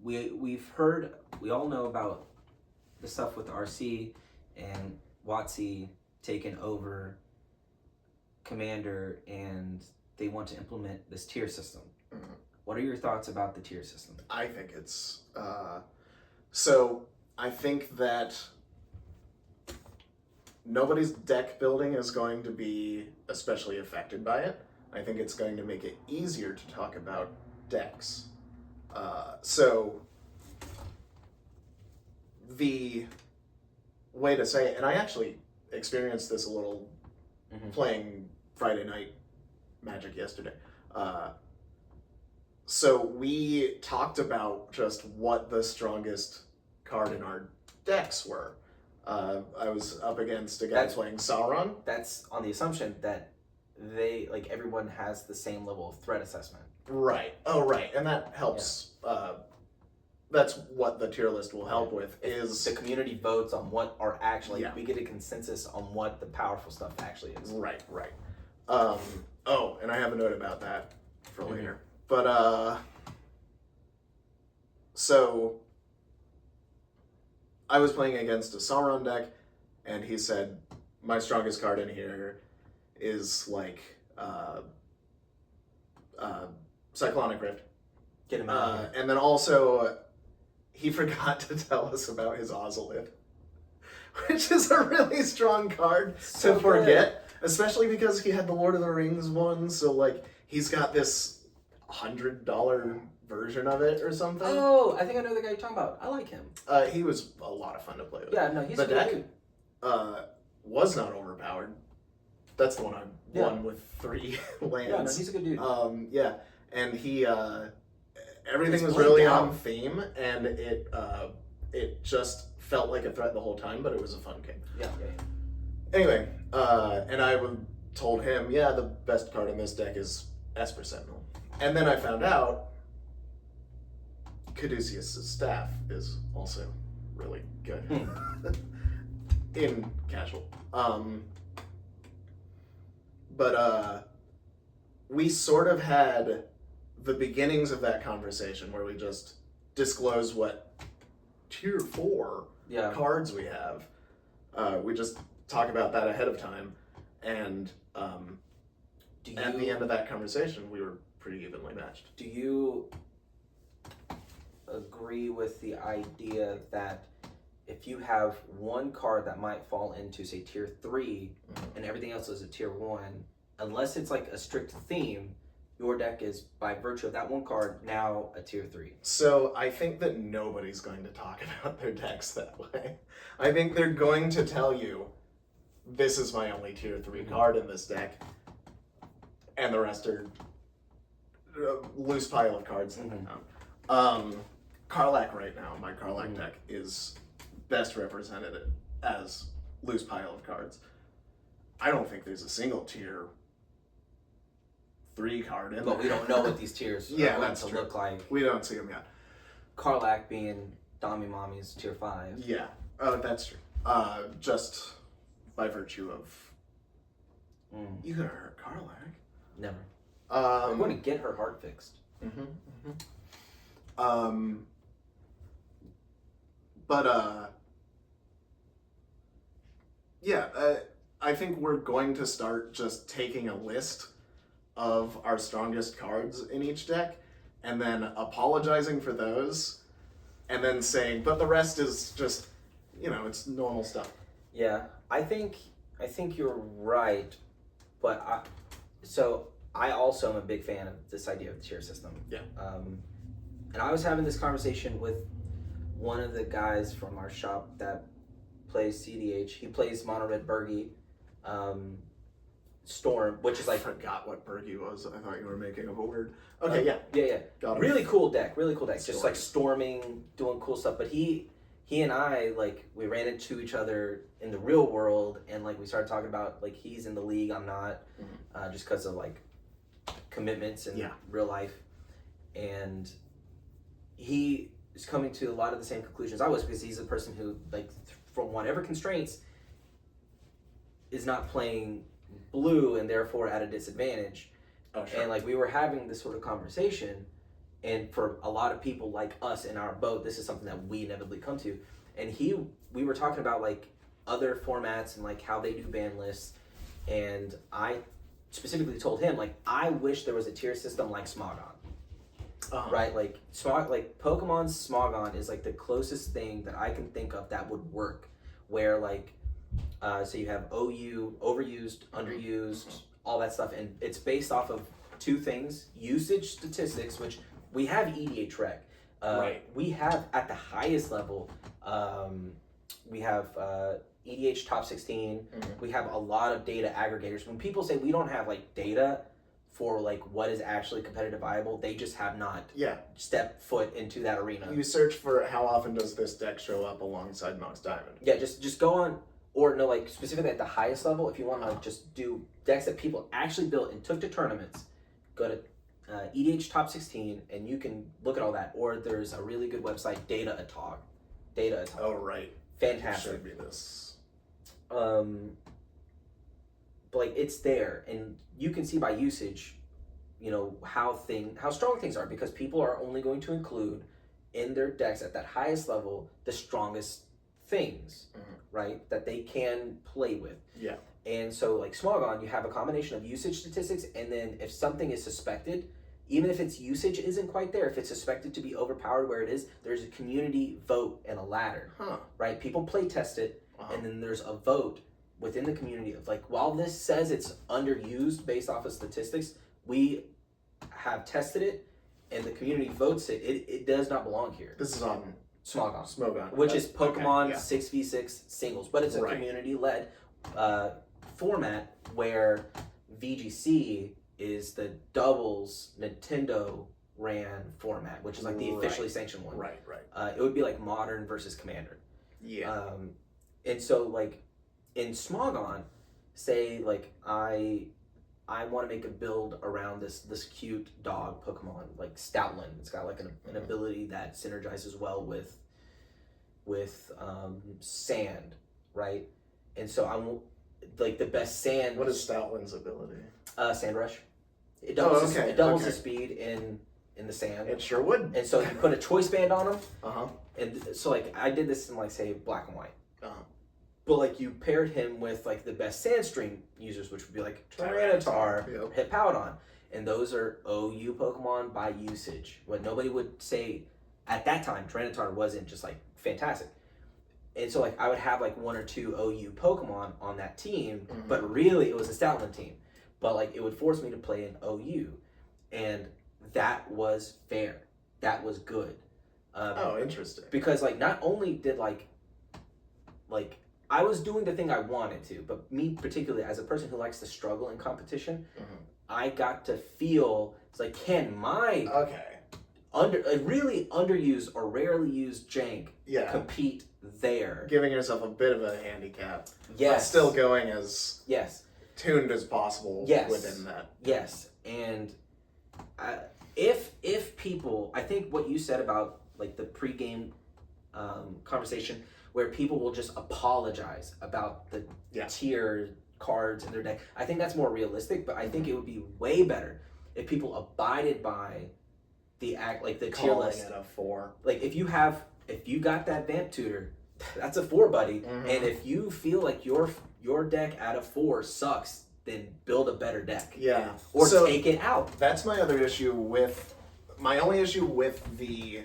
we've heard, we all know about the stuff with RC and WotC taking over Commander, and they want to implement this tier system. Mm-hmm. What are your thoughts about the tier system? I think it's so I think that nobody's deck building is going to be especially affected by it. I think it's going to make it easier to talk about decks. So the way to say it, and I actually experienced this a little playing Friday Night Magic yesterday. So we talked about just what the strongest card in our decks were. I was up against a guy playing Sauron. That's on the assumption that they, like, everyone has the same level of threat assessment. Right. Oh, right. And that helps. That's what the tier list will help with, is the community votes on what are actually, we get a consensus on what the powerful stuff actually is. Right. Oh, and I have a note about that for later. But, so I was playing against a Sauron deck, and he said, my strongest card in here is like Cyclonic Rift. Get him out of here. And then also, he forgot to tell us about his Ozolith, which is a really strong card to forget, especially because he had the Lord of the Rings one, so like he's got this $100 version of it or something. Oh, I think I know the guy you're talking about. I like him. He was a lot of fun to play with. Yeah, no, he's the a good deck dude. was not overpowered. That's the one I won with 3 lands. Yeah, no, he's a good dude. Yeah, and he everything It's was blanked really out. on theme, and it just felt like a threat the whole time, but it was a fun game. Yeah. Anyway, and I told him, yeah, the best card in this deck is Esper Sentinel, and then I found out Caduceus' staff is also really good in casual. But we sort of had the beginnings of that conversation where we just disclose what tier 4 cards we have. We just talk about that ahead of time, and at the end of that conversation, we were pretty evenly matched. Do you agree with the idea that if you have one card that might fall into, say, tier 3, and everything else is a tier 1, unless it's like a strict theme, your deck is, by virtue of that one card, now a tier 3? So I think that nobody's going to talk about their decks that way. I think they're going to tell you, this is my only tier 3 card in this deck, and the rest are a loose pile of cards. Karlach right now, my Karlach deck is best represented as loose pile of cards. I don't think there's a single tier 3 card in there. But we don't know what these tiers are going to look like. We don't see them yet. Karlach being Dami Mommy's tier 5. Yeah, that's true. Just by virtue of you could have hurt Karlach. Never. I'm going to get her heart fixed. I think we're going to start just taking a list of our strongest cards in each deck, and then apologizing for those, and then saying, but the rest is just, it's normal stuff. Yeah, I think you're right, but I also am a big fan of this idea of the tier system. Yeah. And I was having this conversation with one of the guys from our shop that plays CDH. He plays Mono Red Bergie, Storm, which is like... I forgot what Bergie was. I thought you were making up a word. Okay, yeah. Got it. Really cool deck. Just like storming, doing cool stuff. But he and I, like, we ran into each other in the real world, and like we started talking about, like, he's in the league, I'm not, just because of like commitments in real life. And he is coming to a lot of the same conclusions I was, because he's a person who, like, from whatever constraints, is not playing blue and therefore at a disadvantage. Oh, sure. And like we were having this sort of conversation, and for a lot of people like us in our boat, this is something that we inevitably come to. And we were talking about like other formats and like how they do ban lists, and I specifically told him, like, I wish there was a tier system like Smogon. Right? Like Pokemon's Smogon is like the closest thing that I can think of that would work, where like so you have OU, overused, underused, all that stuff, and it's based off of 2 things: usage statistics, which we have EDH rec. We have at the highest level, we have EDH top 16. We have a lot of data aggregators. When people say we don't have like data for like what is actually competitive viable, they just have not stepped foot into that arena. You search for how often does this deck show up alongside Mox Diamond. Yeah, just go on, or no, like specifically at the highest level, if you want to like just do decks that people actually built and took to tournaments, go to EDH top 16 and you can look at all that. Or there's a really good website, Data Atog. Oh, right. Fantastic. Showed me this. But like it's there, and you can see by usage, how strong things are, because people are only going to include in their decks at that highest level the strongest things, right, that they can play with. Yeah. And so like Smogon, you have a combination of usage statistics, and then if something is suspected, even if its usage isn't quite there, if it's suspected to be overpowered where it is, there's a community vote and a ladder, right? People play test it, and then there's a vote within the community of like, while this says it's underused based off of statistics, we have tested it, and the community votes it. It does not belong here. This is on Smogon, which is Pokemon 6v6 singles, but it's a community-led format where VGC is the doubles Nintendo ran format, which is like the officially sanctioned one. Right. It would be like Modern versus Commander. Yeah. And so like in Smogon, say like I want to make a build around this cute dog Pokemon like Stoutland. It's got like an ability that synergizes well with sand, right? And so I want like the best sand. What is Stoutland's ability? Sand Rush. It doubles. Okay, It doubles okay. the speed in the sand. It sure would. And so you put a choice band on them. Uh-huh. And so like I did this in like say Black and White. Uh-huh. But like you paired him with like the best Sandstream users, which would be like Tyranitar, Yep. Hippowdon, and those are OU Pokemon by usage. What nobody would say at that time, Tyranitar wasn't just like fantastic. And so like I would have like 1 or 2 OU Pokemon on that team, but really it was a Stoutland team. But like it would force me to play an OU, and that was fair. That was good. Interesting. Because like not only did like I was doing the thing I wanted to, but me particularly as a person who likes to struggle in competition, I got to feel it's like, can my really underused or rarely used jank compete there? Giving yourself a bit of a handicap. Yes. But still going as tuned as possible Yes. within that. Yes. And if people, I think what you said about like the pregame conversation where people will just apologize about the tier cards in their deck, I think that's more realistic, but I think it would be way better if people abided by the tier list. Calling it a 4. Like if you got that Vamp Tutor, that's a 4, buddy. And if you feel like your deck out of 4 sucks, then build a better deck. Yeah. Or take it out. That's my other issue with my only issue with the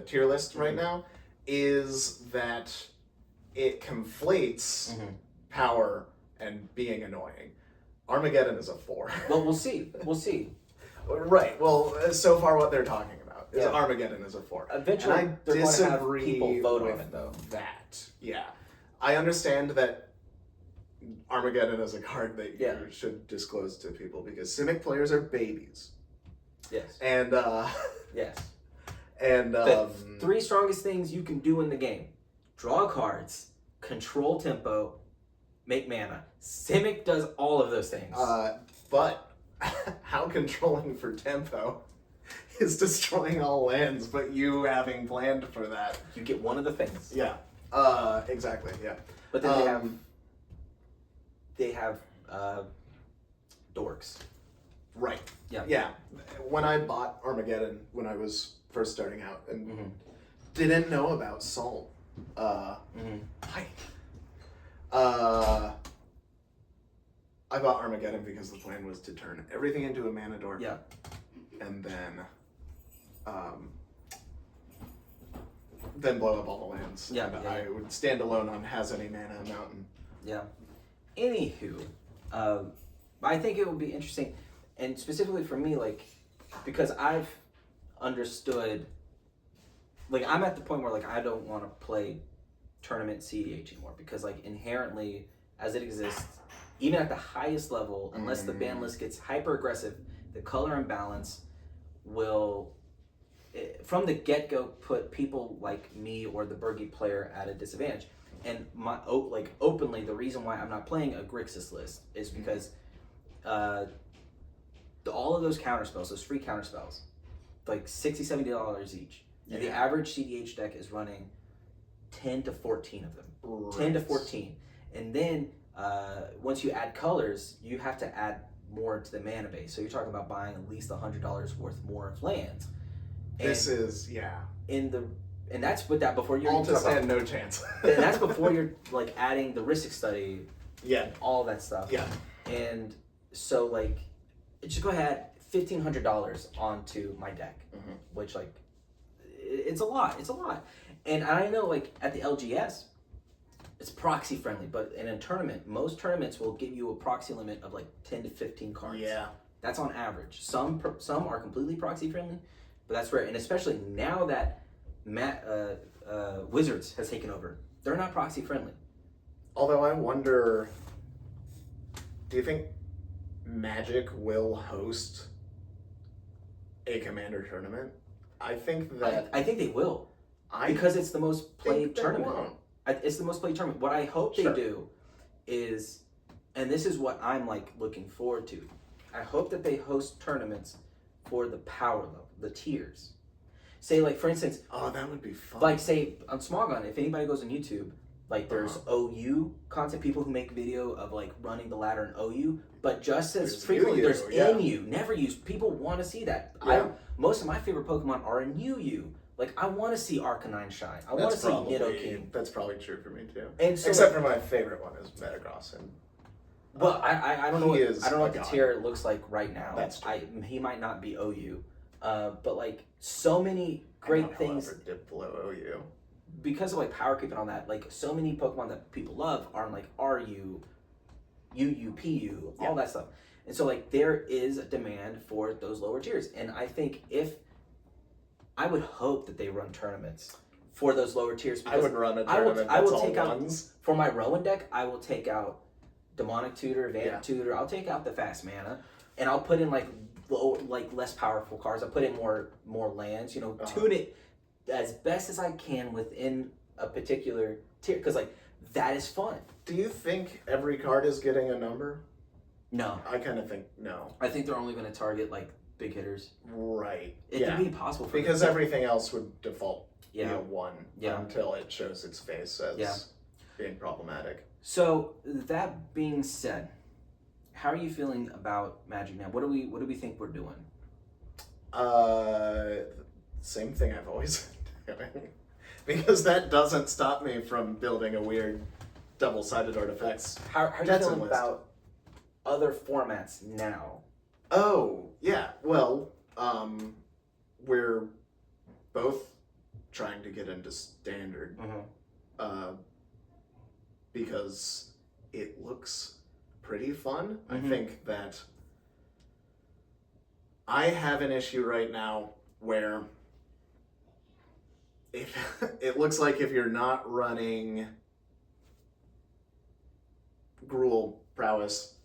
tier list right now is that it conflates power and being annoying. Armageddon is a 4. Well, we'll see. Right. Well, so far what they're talking about is Armageddon is a 4. Eventually, and I they're going to have disagree people vote with on it, though. that. Yeah. I understand that Armageddon is a card that you should disclose to people because Simic players are babies. Yes. And, yes. And, the 3 strongest things you can do in the game: draw cards, control tempo, make mana. Simic does all of those things. But how controlling for tempo is destroying all lands, but you having planned for that. You get one of the things. Yeah. Exactly. Yeah. But then they have dorks. Right. Yeah. Yeah. When I bought Armageddon when I was first starting out and didn't know about Salt. I bought Armageddon because the plan was to turn everything into a mana dork. Yeah. And then blow up all the lands. Yeah. And I would stand alone on has any mana mountain. Yeah. Anywho, I think it would be interesting, and specifically for me, like, because I've understood, like, I'm at the point where, like, I don't want to play tournament CDH anymore because, like, inherently, as it exists, even at the highest level, unless the ban list gets hyper aggressive, the color imbalance will, from the get-go, put people like me or the Bergie player at a disadvantage. And openly, the reason why I'm not playing a Grixis list is because all of those counterspells, those free counterspells, like $60, $70 each. Yeah. And the average CDH deck is running 10 to 14 of them. Right. 10 to 14. And then once you add colors, you have to add more to the mana base. So you're talking about buying at least $100 worth more of lands. And and that's with that before you're all to stand no chance. And that's before you're like adding the Rhystic Study, all that stuff. Yeah. And so like, just go ahead, $1,500 onto my deck, which like, it's a lot. And I know like at the LGS, it's proxy friendly, but in a tournament, most tournaments will give you a proxy limit of like 10 to 15 cards. Yeah. That's on average. Some are completely proxy friendly, but that's rare. And especially now that Wizards has taken over, they're not proxy friendly. Although I wonder, do you think Magic will host a Commander tournament? I think that I think they will I because it's the most played think they tournament. won't. It's the most played tournament. What I hope Sure. they do is, and this is what I'm like looking forward to. I hope that they host tournaments for the power level, the tiers. Say like for instance, Oh, that would be fun. like say on Small Gun, if anybody goes on YouTube, like there's OU content, people who make video of like running the ladder in OU, but just as There's frequently UU, there's yeah. NU, never used. People want to see that. Yeah. Most of my favorite Pokemon are in UU. Like I want to see Arcanine shine. I want to see Nidoking. That's probably true for me too. And so, Except for my favorite one is Metagross. And well, I don't know. he What, is I don't know a what the god. tier looks like right now. That's true. He might not be OU, but like so many great things Ever dipped below OU. because of like power creep and all that. Like so many Pokemon that people love are in like RU, UU, PU, all that stuff. And so like there is a demand for those lower tiers, and I think I would hope that they run tournaments for those lower tiers. I would run a I will- tournament I will that's all take out- ones. For my Rowan deck, I will take out Demonic Tutor, Vamp Yeah. Tutor. I'll take out the fast mana, and I'll put in like less powerful cards. I'll put in more lands. You know, tune it as best as I can within a particular tier, because like that is fun. Do you think every card is getting a number? No, I kind of think no. I think they're only going to target like big hitters. Right. It can be possible for because them. everything else would default be Yeah. a 1 until it shows its face as being problematic. So that being said, how are you feeling about Magic now? What do we think we're doing? Same thing I've always been doing. Because that doesn't stop me from building a weird double-sided artifacts. How are you That's a feeling list. about other formats now? Oh, yeah. Well, we're both trying to get into standard. Because it looks pretty fun. I think that I have an issue right now where if it looks like if you're not running Gruul prowess,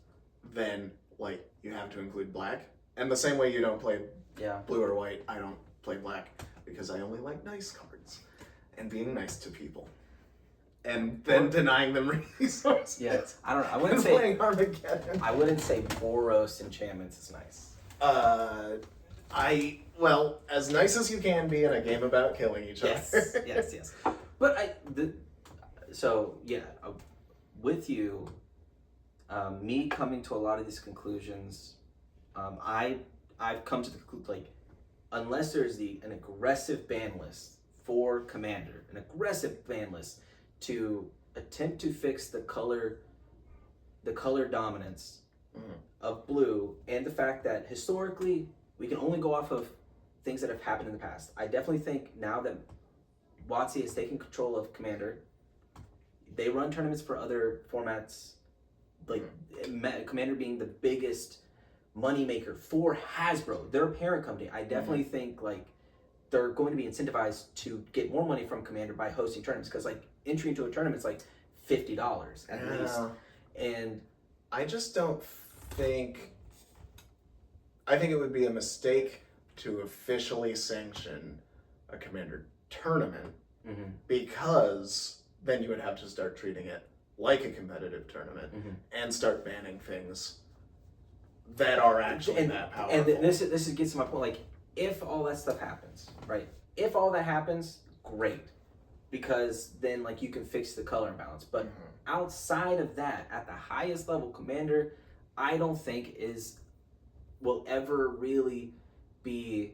then like you have to include black. And the same way you don't play blue or white, I don't play black because I only like nice cards and being nice to people. And then denying them resources. Yeah, I don't know. I wouldn't and say playing Armageddon. I wouldn't say Boros enchantments is nice. Well, as nice as you can be in a game about killing each other. Yes. But with you, me coming to a lot of these conclusions, I've come to the conclusion like unless there's an aggressive ban list for Commander, an aggressive ban list to attempt to fix the color dominance of blue, and the fact that historically we can only go off of things that have happened in the past. I definitely think now that WotC has taken control of Commander, they run tournaments for other formats, like Commander being the biggest moneymaker for Hasbro, their parent company. I definitely think like they're going to be incentivized to get more money from Commander by hosting tournaments, because like entry into a tournament is like $50 at least. And I just don't think. I think it would be a mistake to officially sanction a Commander tournament because then you would have to start treating it like a competitive tournament and start banning things that are actually that powerful. And this gets to my point. Like, if all that stuff happens, right? If all that happens, great, because then like you can fix the color imbalance. But outside of that, at the highest level, Commander, I don't think will ever really be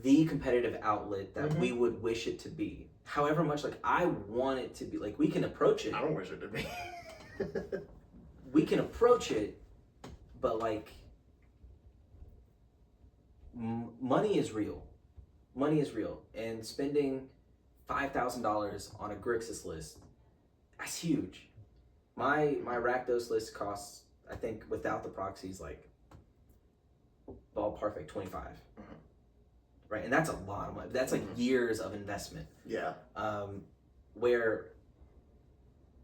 the competitive outlet that we would wish it to be. However much like I want it to be, like we can approach it. I don't wish it to be. We can approach it, but like money is real. Money is real, and spending $5,000 on a Grixis list, that's huge. My Rakdos list costs, I think, without the proxies, like ballpark like 25. Right, and that's a lot of money. That's like years of investment. Yeah. Where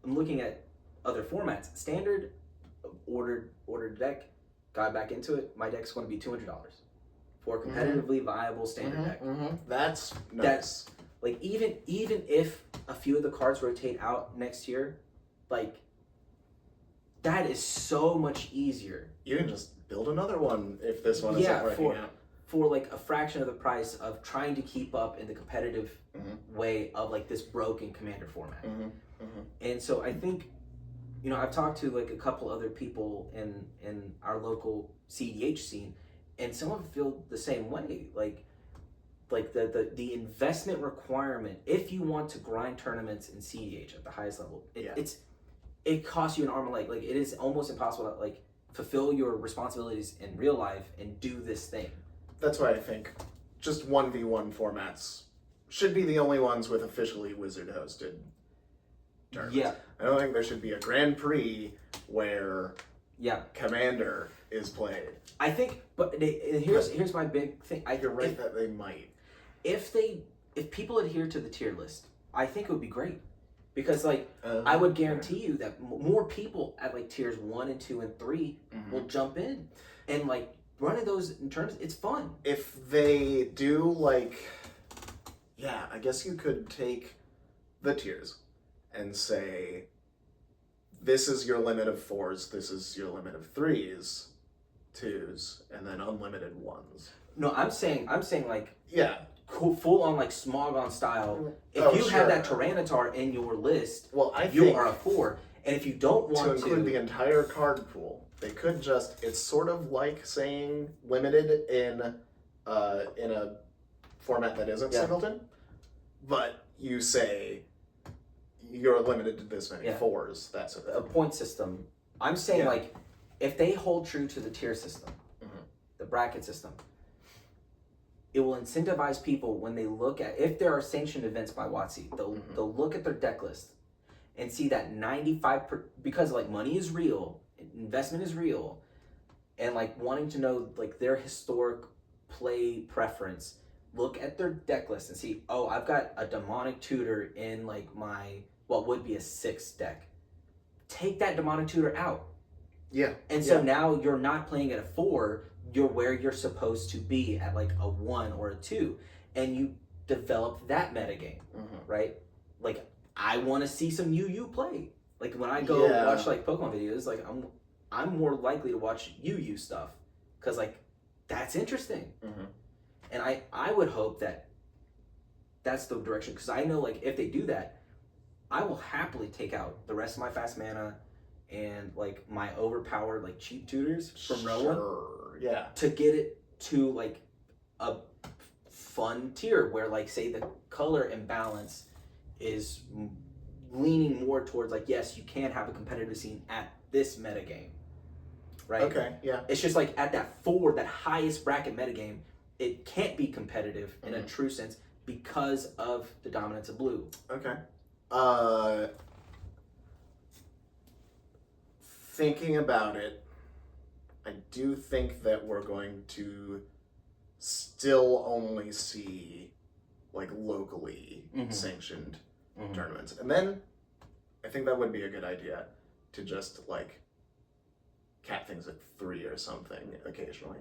I'm looking at other formats. Standard, ordered a deck, got back into it. My deck's going to be $200 for a competitively viable standard deck. That's nice. That's like even if a few of the cards rotate out next year, like that is so much easier. You can just build another one if this one isn't working out. For like a fraction of the price of trying to keep up in the competitive way of like this broken Commander format. And so I think, you know, I've talked to like a couple other people in our local CDH scene, and some of them feel the same way. Like the investment requirement, if you want to grind tournaments in CDH at the highest level, it costs you an arm and a leg. Like it is almost impossible to like fulfill your responsibilities in real life and do this thing. That's why I think just 1v1 formats should be the only ones with officially Wizard hosted tournaments. Yeah. I don't think there should be a Grand Prix where Commander is played. I think, but here's my big thing. You're right that they might. If people adhere to the tier list, I think it would be great. Because like I would guarantee you that more people at like tiers 1 and 2 and 3 will jump in, and like running those in terms, it's fun. If they do like, I guess you could take the tiers and say, this is your limit of 4s, this is your limit of 3s, 2s, and then unlimited 1s. No, I'm saying like full on like Smogon style. If you have that Tyranitar in your list, you are a 4. And if you don't want to include the entire card pool, they could just, it's sort of like saying limited in a format that isn't singleton, but you say you're limited to this many 4s, that sort of thing. A point system. I'm saying like if they hold true to the tier system, the bracket system, it will incentivize people when they look at, if there are sanctioned events by WotC, they'll look at their deck list and see that 95%, because like money is real, investment is real, and like wanting to know like their historic play preference, look at their deck list and see, oh, I've got a Demonic Tutor in like my, what would be a 6 deck. Take that Demonic Tutor out. Yeah. And so now you're not playing at a 4, you're where you're supposed to be at like a 1 or a 2, and you develop that metagame, right? Like I want to see some UU play. Like when I go watch like Pokemon videos, like I'm more likely to watch UU stuff because like that's interesting, and I would hope that that's the direction, because I know like if they do that, I will happily take out the rest of my fast mana and like my overpowered like cheap tutors from Rowan. To get it to like a fun tier where like say the color imbalance is leaning more towards like, yes, you can have a competitive scene at this metagame, right? Okay, yeah. It's just like at that 4, that highest bracket metagame, it can't be competitive in a true sense because of the dominance of blue. Okay. Thinking about it, I do think that we're going to still only see like locally sanctioned tournaments. And then I think that would be a good idea to just like cap things at 3 or something occasionally.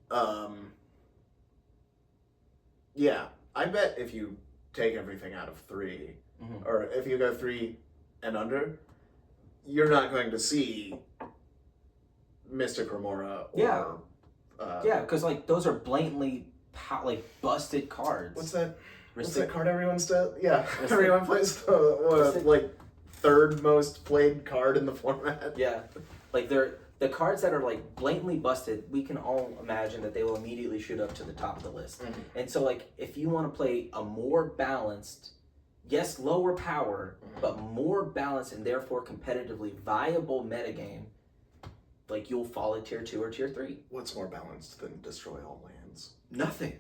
I bet if you take everything out of 3, or if you go 3 and under, you're not going to see Mystic Remora or because like those are blatantly like busted cards. What's that card everyone still everyone plays the like 3rd most played card in the format. Like they're the cards that are like blatantly busted, we can all imagine that they will immediately shoot up to the top of the list. And so like if you want to play a more balanced, yes, lower power, but more balanced and therefore competitively viable metagame, like you'll fall at tier 2 or tier 3. What's more balanced than destroy all lands? Nothing.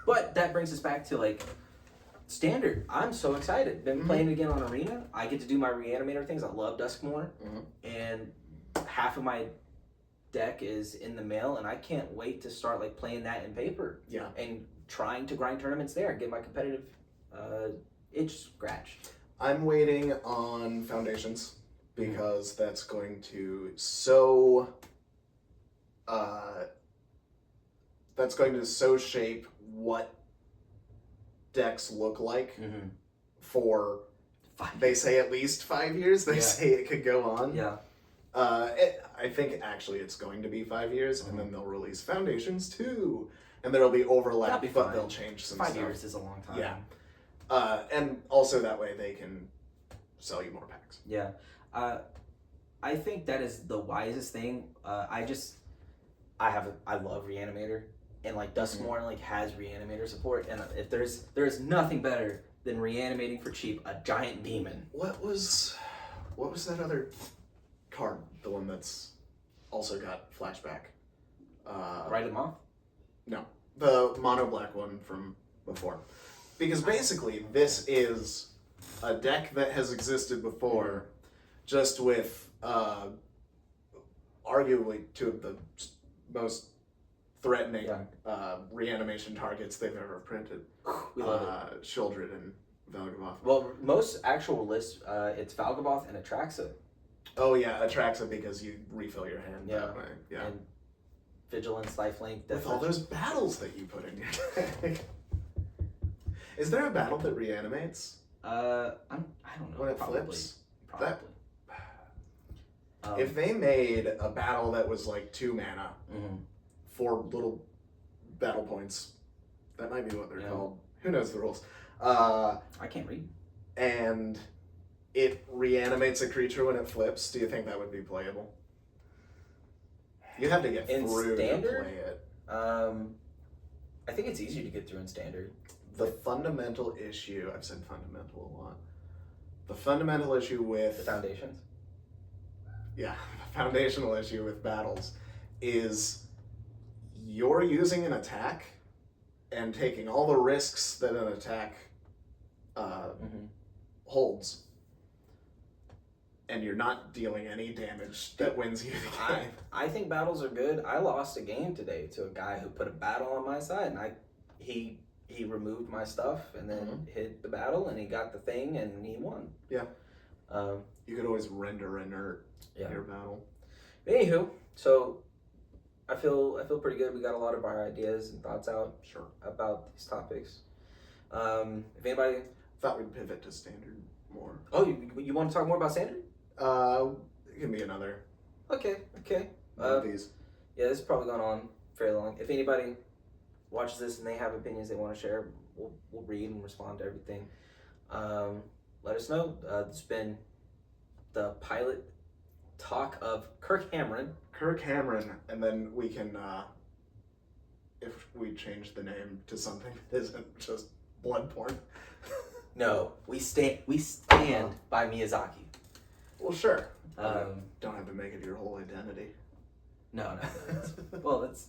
But that brings us back to like standard. I'm so excited. Been playing again on Arena. I get to do my reanimator things. I love Duskmore. And half of my deck is in the mail, and I can't wait to start like playing that in paper. And trying to grind tournaments there and get my competitive itch scratched. I'm waiting on Foundations because that's going to so shape what decks look like for they say at least 5 years. They say it could go on. Yeah. I think actually it's going to be 5 years, and then they'll release Foundations 2, and there'll be overlap, but they'll change some 5 stuff. years is a long time. Yeah. And also that way they can sell you more packs. Yeah. I think that is the wisest thing. I love Reanimator, and like Duskmourn like has Reanimator support, and if there's nothing better than reanimating for cheap a giant demon. What was that other card? The one that's also got flashback. Ride of Moth? No, the mono black one from before. Because basically this is a deck that has existed before, just with arguably two of the most threatening reanimation targets they've ever printed. We love it. Shieldred and Valgaboth. Well, most actual lists, it's Valgaboth and Atraxa. Oh yeah, Atraxa because you refill your hand that way. Yeah. And Vigilance, Lifelink. With all those battles that you put in your deck. Is there a battle that reanimates? I don't know. When it probably. flips? Probably. If they made a battle that was like 2 mana, 4 little battle points, that might be what they're called. Who knows the rules? I can't read. And it reanimates a creature when it flips. Do you think that would be playable? You'd have to get through Standard? to play it. I think it's easier to get through in Standard. The fundamental issue, I've said fundamental a lot. The fundamental issue with... The Foundations? Yeah, the foundational issue with battles is you're using an attack and taking all the risks that an attack holds, and you're not dealing any damage that wins you the game. I think battles are good. I lost a game today to a guy who put a battle on my side, and he removed my stuff and then hit the battle, and he got the thing, and he won. Yeah. You could always render inert your battle. Anywho, so I feel pretty good. We got a lot of our ideas and thoughts out about these topics. If anybody thought we'd pivot to Standard more. Oh, you want to talk more about Standard? It can be another. Okay. One of these. Yeah, this is probably going on fairly long. If anybody watches this and they have opinions they want to share, we'll read and respond to everything. Let us know. This has been the pilot talk of Kirk Hammerin. Kirk Hammerin, and then we can, if we change the name to something that isn't just blood porn. No, we stand by Miyazaki. Well, sure. Don't have to make it your whole identity. No. That's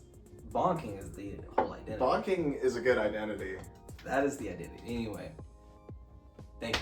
bonking is the whole identity. Bonking is a good identity. That is the identity. Anyway, thank you.